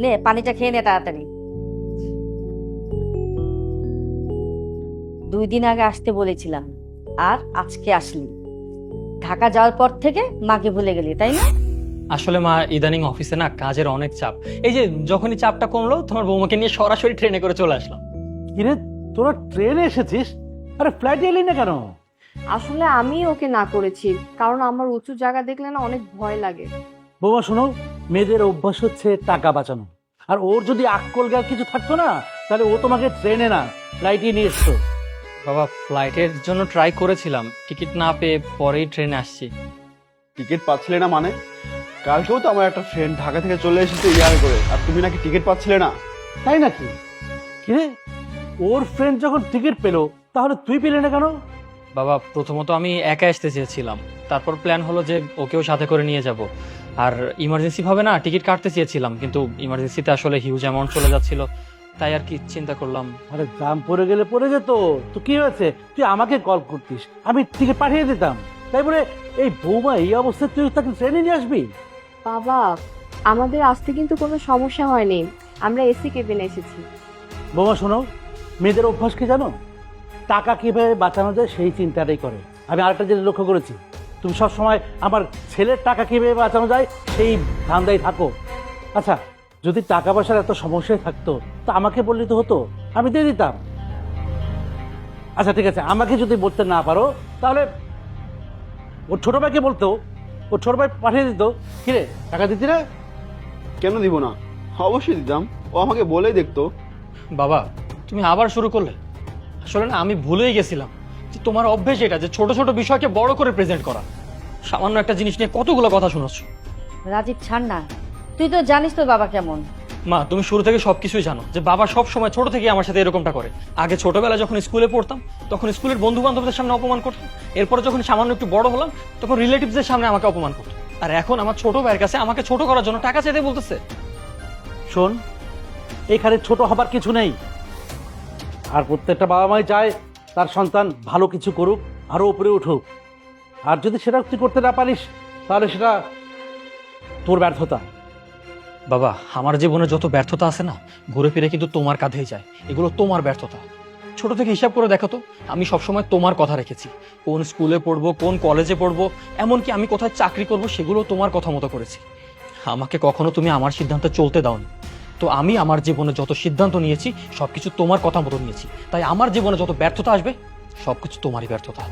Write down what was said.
নে পানিটা খেয়ে নে তাড়াতাড়ি। 2 দিন আগে আসতে বলেছিলাম, আর আজকে আসলি। ঢাকা যাওয়ার পর থেকে মাকে ভুলে গেলি, তাই না? আসলে মা ইদানিং অফিসে না কাজের অনেক চাপ। এই যে যখনই চাপটা কমলো তোমার বৌমাকে নিয়ে সরাসরি ট্রেনে করে চলে আসলাম। কিরে, তোরা ট্রেনে এসেছিস? আরে ফ্লাইটে এলি না কেন? আসলে আমি ওকে না করেছি, কারণ আমার উঁচু জায়গা দেখলে না অনেক ভয় লাগে। বৌমা শোনো, মেয়েদের অভ্যাস হচ্ছে টাকা বাঁচানো। আর ওর যদি আক্কল জ্ঞান কিছু থাকতো না, তাহলে ও তোমাকে ট্রেনে না ফ্লাইটে নিয়ে এসতো। বাবা ফ্লাইটের জন্য ট্রাই করেছিলাম, টিকিট না পেয়ে পরেই ট্রেনে আসছি। টিকিট পাচ্ছিলে না মানে? কালকেও তো আমার একটা ফ্রেন্ড ঢাকা থেকে চলে এসেছে ইয়ার করে, আর তুমি নাকি টিকিট পাচ্ছিলে না? তাই নাকি? কিরে, ওর ফ্রেন্ড যখন টিকিট পেলো তাহলে তুই পেলি না কেন? বাবা প্রথমত আমি একা আসতে চেয়েছিলাম, তারপর প্ল্যান হলো যে ওকেও সাথে করে নিয়ে যাব। আর ইমার্জেন্সি ভাবে না টিকিট কাটতে চেয়েছিলাম, কিন্তু ইমার্জেন্সিতে আসলে হিউজ অ্যামাউন্ট চলে যাচ্ছিল, তাই আর কি চিন্তা করলাম। আরে দাম পড়ে গেলে পড়ে যেত, তো কি হয়েছে? তুই আমাকে কল করতিস, আমি টিকিট পাঠিয়ে দিতাম। তাই বলে এই বৌমা এই অবস্থায় তুই তাকে ট্রেনে নিয়ে আসবি? বাবা, আমাদের আসতে কিন্তু কোনো সমস্যা হয়নি, আমরা এসি কেবিনে এসেছি। বৌমা শোনো, মেয়েদের অভ্যাস কি জানো? টাকা কিভাবে বাঁচানো যায় সেই চিন্তাটাই করে। আমি আরেকটা জিনিস লক্ষ্য করেছি, তুমি সবসময় আমার ছেলের টাকা কিভাবে বাঁচানো যায় সেই ধান্দায় থাকো। আচ্ছা, যদি টাকা পয়সার এত সমস্যায় থাকতো তা আমাকে বললে তো হতো, আমি দিয়ে দিতাম। আচ্ছা ঠিক আছে, আমাকে যদি বলতে না পারো তাহলে ওর ছোট ভাইকে বলতো, ওর ছোট ভাই পাঠিয়ে দিত। কিরে, টাকা দিতি না? কেন দিব না? অবশ্যই দিতাম, ও আমাকে বলেই দেখতো। বাবা তুমি আবার শুরু করলে। আসলে না আমি ভুলেই গেছিলাম যে তোমার অভ্যেস এটা যে ছোট ছোট বিষয়কে বড় করে প্রেজেন্ট করা। সামান্য একটা জিনিস নিয়ে কতগুলো কথা শোনাচ্ছ। রাজীব ছাড় না, তুই তো জানিস তো বাবা কেমন। মা তুমি শুরু থেকে সবকিছুই জানো যে বাবা সব সময় ছোট থেকে আমার সাথে এরকমটা করে। আগে ছোটবেলায় যখন স্কুলে পড়তাম তখন স্কুলের বন্ধু বান্ধবদের সামনে অপমান করতো, এরপর যখন সামান্য একটু বড় হলাম তখন রিলেটিভসদের সামনে আমাকে অপমান করতো, আর এখন আমার ছোট ভাইয়ের কাছে আমাকে ছোট করার জন্য টাকা চাইতে বলতেছে। শোন, এখানে ছোট হবার কিছু নেই। আর প্রত্যেকটা বাবা মাই চায় তার সন্তান ভালো কিছু করুক, আরো উপরে উঠুক। আর যদি সেটা তুই করতে না পারিস তাহলে সেটা তোর ব্যর্থতা। বাবা আমার জীবনে যত ব্যর্থতা আছে না ঘুরে ফিরে কিন্তু তোমার কাঁধেই যায়, এগুলো তোমার ব্যর্থতা। ছোট থেকে হিসাব করে দেখো তো, আমি সবসময় তোমার কথা রেখেছি। কোন স্কুলে পড়বো, কোন কলেজে পড়বো, এমনকি আমি কোথায় চাকরি করব সেগুলো তোমার কথা মতো করেছি। আমাকে কখনো তুমি আমার সিদ্ধান্তে চলতে দাওনি। তো আমি আমার জীবনে যত সিদ্ধান্ত নিয়েছি সবকিছু তোমার কথা মতো নিয়েছি, তাই আমার জীবনে যত ব্যর্থতা আসবে সবকিছু তোমারই ব্যর্থতা।